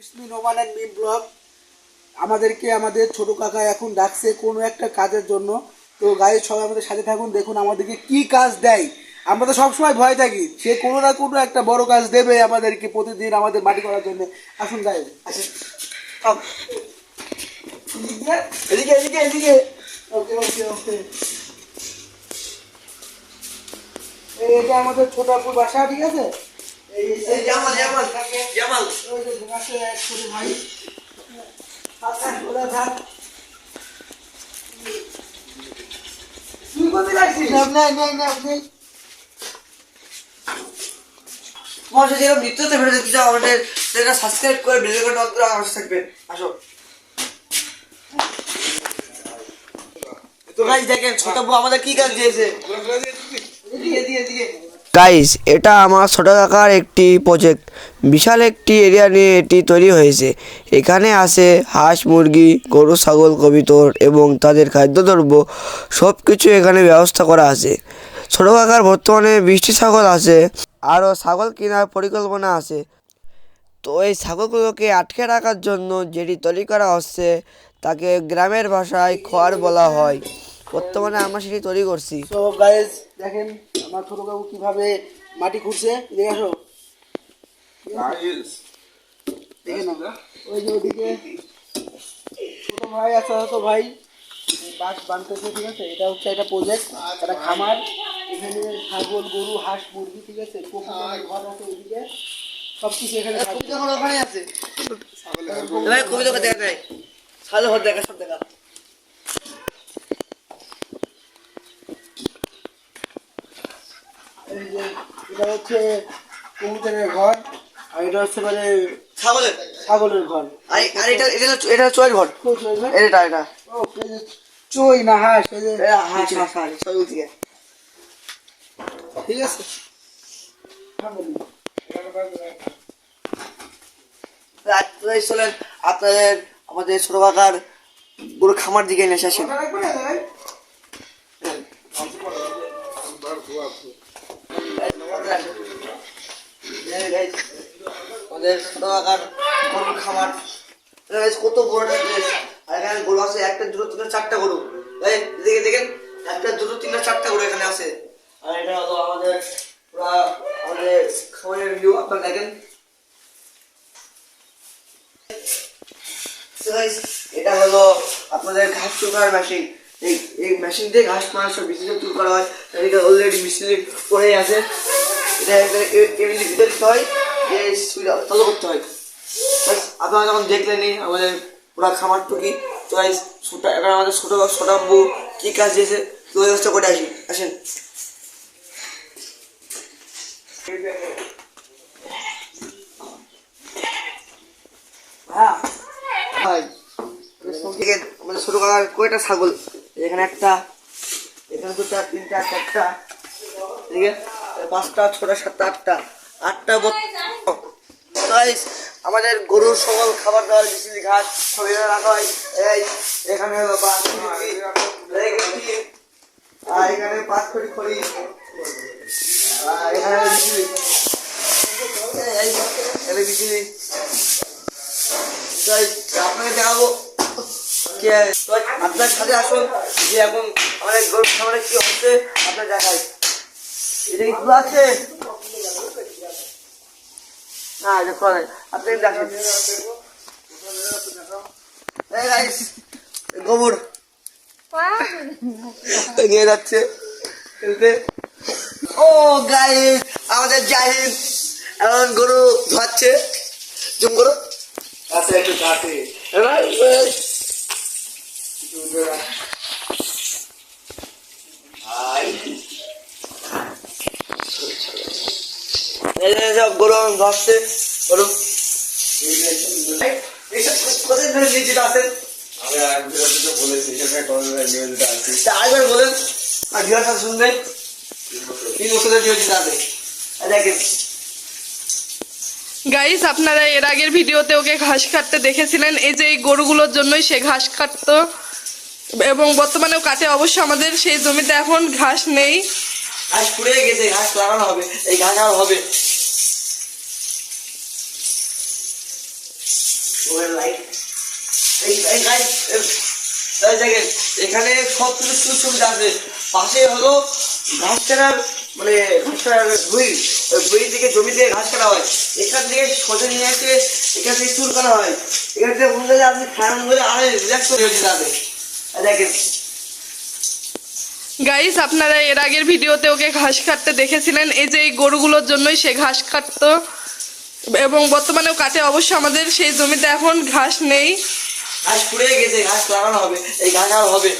ইসমি Noman and meme blog. আমাদেরকে আমাদের ছোট কাকা এখন ডাকছে কোনো একটা কাজের জন্য। তো গাইজ সবাই আমাদের সাথে থাকুন, দেখুন আমাদেরকে কি কাজ দেয়। আমরা তো সবসময় ভয় থাকি, সে কোনো না কোনো একটা বড় কাজ দেবে আমাদেরকে প্রতিদিন আমাদের মাটি করার জন্য। আসুন গাইজ, আসুন। এদিকে এদিকে এদিকে। ওকে ওকে ওকে। এটা আমাদের ছোট আপুর বাসা, ঠিক আছে? এই জামাল জামাল জামাল ওই যে ঘুমাচ্ছে এক ছোট ভাই। তুই কোথায় লাগছিস? যেরকম নিত্যতে ভিডিও দেখতে চাও আমাদের চ্যানেলটা সাবস্ক্রাইব করে বেল আইকনটা অন করে আমার সাথে থাকবেন। আসো। তো গাইস দেখেন ছোট বউ আমাদের কি কাজ দিয়েছে। এদিকে এদিকে এদিকে। গাইস এটা আমার ছোট কাকার একটি প্রজেক্ট। বিশাল একটি এরিয়া নিয়ে এটি তৈরি হয়েছে। এখানে আছে হাঁস মুরগি গরু ছাগল কবুতর এবং তাদের খাদ্যদ্রব্য সব কিছু এখানে ব্যবস্থা করা আছে। ছোট কাকার বর্তমানে 20টি ছাগল আছে, আরও ছাগল কেনার পরিকল্পনা আছে। তো এই ছাগলগুলোকে আটকে রাখার জন্য যেটি তৈরি করা হচ্ছে তাকে গ্রামের ভাষায় খড় বলা হয়। বর্তমানে আমরা সেটি তৈরি করছি। তো গাইজ দেখেন আমার ছোট কাকু কিভাবে মাটি খুঁড়ছে। দেখে আসো, দেখে না ওই যে ওদিকে ছোট ভাই আছে, তো ভাই বাস বানতেছে, ঠিক আছে? এটা হচ্ছে একটা প্রজেক্ট, একটা খামার। এখানে ছাগল গরু হাঁস মুরগি, ঠিক আছে? পশুপালনের ঘর আছে ওইদিকে, সব কিছু এখানে থাকবে। ওখানে আছে কবিতা দেখা যায় ছাগল ঘর দেখা সব দেখা। এই যে এটা হচ্ছে কবুতরের ঘর, আর এটা হচ্ছে মানে ছাগলের ঘর। আর এটা এটা এটা চয়ের ঘর। এটা এটা ও চই না হাঁস, এই যে হাঁস হাঁস হাঁস সব দিকে। ঠিক আছে। চলেন আপনাদের আমাদের ছোট কাকার পুরো খামার দিকে নিয়ে আসেন। আমাদের ছোট কাকার গরুর খামার কত বড়। আর এখানে গরু আছে একটা দুটো তিনটা চারটা গরু। দেখে দেখেন একটা দুটো তিনটা চারটা গরু এখানে আছে। আর এটা হলো আমাদের পুরা আমাদের খামারের ভিউ আপনারা দেখেন। এটা হলো আপনাদের ঘাস চুকার মেশিন। এই মেশিন দিয়ে ঘাস মাস সব বিচি চুর করা হয়। এদিকে অলরেডি মিস্ত্রি পড়ে আছে। এটা এমনি ভিতরে দিতে হয়, তত করতে হয়। আপনারা যখন দেখলেনই আমাদের পুরা খামার টুকি। তো এবার আমাদের ছোট আব্বু কি কাজ দিয়েছে কি ব্যবস্থা করে আসেন। হ্যাঁ আমাদের ছোট কাকার কয়টা ছাগল, এখানে একটা, এখানে দুটা তিনটা চারটা, ঠিক আছে, 5টা 6টা 7টা 8টা 8টা। আমাদের গরুর সকল খাবার দাবার বিচি ঘাস সব এখানে রাখা হয়। এখানে হলো আর এখানে পাঁচখড়ি খড়ি, আর এখানে বিচি। আপনাকে দেখাবো আপনার সাথে আসুন যে এখন আমাদের গরুর খাবারে কি হচ্ছে আপনার দেখাই। এটা কি খোলা আছে? না এটা খোলা নেই। আপনি দেখেন গোবর নিয়ে যাচ্ছে। ও গাইস আমাদের জাহিদ এখন গরু ধোয়াচ্ছে। জুম করো আছে একটু কাটে। সব গরু ধরছে গরু। কোথায় ধরে নিয়োজিত আছেন? আরেকবার বলেন আর ভিউয়ারটা শুনবেন। 3 বছরের নিয়োজিত আছে দেখেন। গাইস আপনারা এর আগের ভিডিওতে ওকে ঘাস কাটতে দেখেছিলেন। এই যে এই গরুগুলোর জন্যই সে ঘাস কাটতো এবং বর্তমানেও কাটে। অবশ্য আমাদের সেই জমিতে এখন ঘাস নেই, ঘাস পুড়ে গেছে, ঘাস লাগানো হবে, এই ঘাস আর হবে। দেখেন এখানে সব কিছু সুযোগ সুবিধা আছে। পাশে হলো ঘাস কাটার মানে ঘাস কাটার ভুঁই, ওই ভুঁই থেকে জমি থেকে ঘাস কাটা হয়। এখান থেকে সোজা নিয়ে এসে এখান থেকে চুল করা হয়। এখান থেকে বলতে যে আপনি খারাপ বলে আর রিল্যাক্স করে যাবে। দেখেন গাইস, আপনারা এর আগের ভিডিওতে ওকে ঘাস কাটতে দেখেছিলেন। এই যে এই গরুগুলোর জন্যই সে ঘাস কাটতো এবং বর্তমানেও কাটে। অবশ্য আমাদের সেই জমিতে এখন ঘাস নেই। ঘাস পুড়ে গেছে, ঘাস লাগানো হবে, এই ঘাস আর হবে।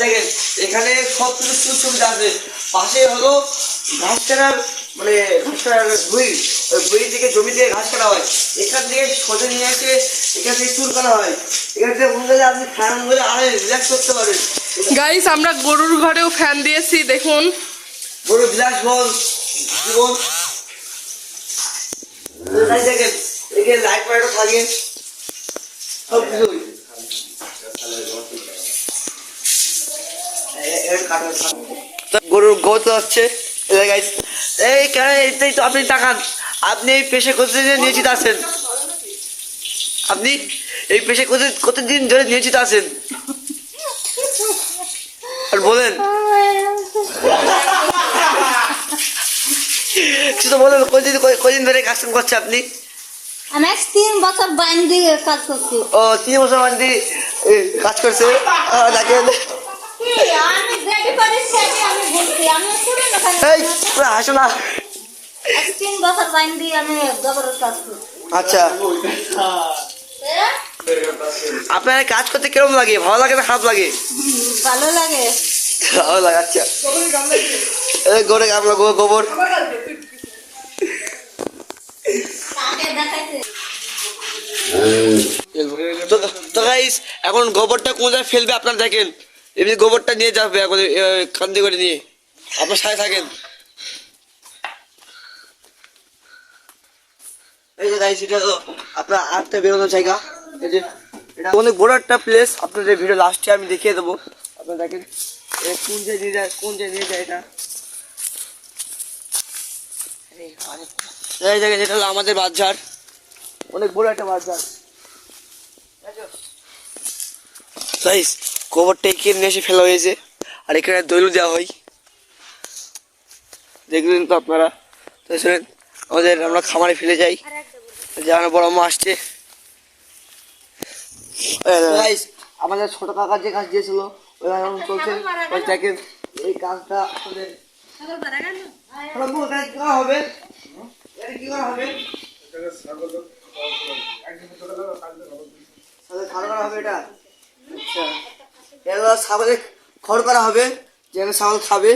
দেখেন এখানে সব কিছু সুযোগ সুবিধা আছে। পাশে হলো ঘাস কাটার মানে ঘাস কাটার ভুঁই, ওই ভুঁই থেকে জমি থেকে ঘাস কাটা হয়। এখান থেকে সোজা নিয়ে এসে এখান থেকে চুল করা হয়। এখান থেকে বলতে যে আপনি খারাপ বলে আর রিল্যাক্স করতে পারেন। গাইস, আমরা গরুর ঘরেও ফ্যান দিয়েছি, দেখুন। বড় বিলাস বল জীবন। দেখেন এখানে লাইট ফাইটও থাকে সব কিছুই। গরুর গোত হচ্ছে এই কেন এইটাই তো আপনি তাকান। আপনি এই পেশে কতদিন নিয়োজিত আছেন? আপনি এই পেশে কতদিন ধরে নিয়োজিত আছেন আর বলেন কিছু তো বলেন। কদিন ধরে কাজ করছে আপনি? আমি 3 বছর বাইন দিয়ে কাজ করছি। ও 3 বছর বান্দি কাজ করছে। দেখেন আমি যেটি পারি সেটি আমি বলছি। আমি শুনে না এই পুরো হাসো না। 3 বছর বাইন দিয়ে আমি গোবরের কাজ করছি। আচ্ছা আপনার কাজ করতে কিরকম লাগে? ভালো লাগে না খারাপ লাগে? ভালো লাগে। ভালো লাগে। আচ্ছা এই গোবর গামলা গোবর তাকে দেখাইছে। তো গাইস এখন গোবরটা কোন জায়গায় ফেলবে আপনারা দেখেন। এমনি গোবরটা নিয়ে যাবে এখন কান্দি করে নিয়ে। আপনার সাথে থাকেন। এই যে গাইস এটা তো আপনার আটটা বেরোনোর জায়গা। এই যে এটা অনেক বড় একটা প্লেস। আপনাদের ভিডিও লাস্টে আমি দেখিয়ে দেবো। আপনারা দেখেন কোন জায়গায় নিয়ে যায়, কোন জায়গায় নিয়ে যায় এটা। এই জায়গায় যেটা হলো আমাদের বাজার, অনেক বড় একটা বাজার। গাইস গোবরটা এখানে নিয়ে এসে ফেলা হয়েছে আর এখানে দইল দেওয়া হয়। দেখলেন তো আপনারা। তো শুনেন আমাদের আমরা খামারে ফেলে যাই। যেমন বড় মা আসছে। গাইস আমাদের ছোট কাকা যে কাজ দিয়েছিল ওই এখন চলছে। ওই দেখেন এই কাজটা আমাদের কি করা হবে? এটা কি করা হবে? খাওয়া করা হবে এটা। আচ্ছা এগুলো ছাগলের খড় করা হবে, যেন ছাগল খাবে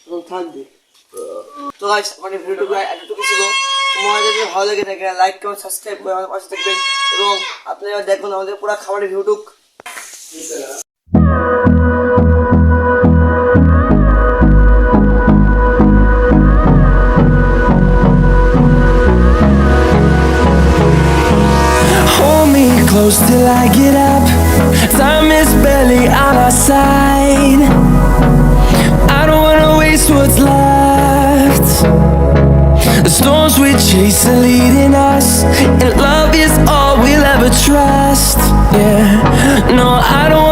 এবং থাকবে। তো গাইস আমাদের ভিডিওটা এতটুকু ছিল। তোমাদের যদি ভালো লেগে থাকে লাইক কমেন্ট সাবস্ক্রাইব করে আমাদের পাশে থাকবেন এবং আপনারা দেখুন আমাদের পুরো খাবারের ভিডিওটুক। Hold me close till I get up. Time is barely on our side. I don't wanna waste what's left. The storms we chase are leading us, and love is all we'll ever trust. Yeah, no, I don't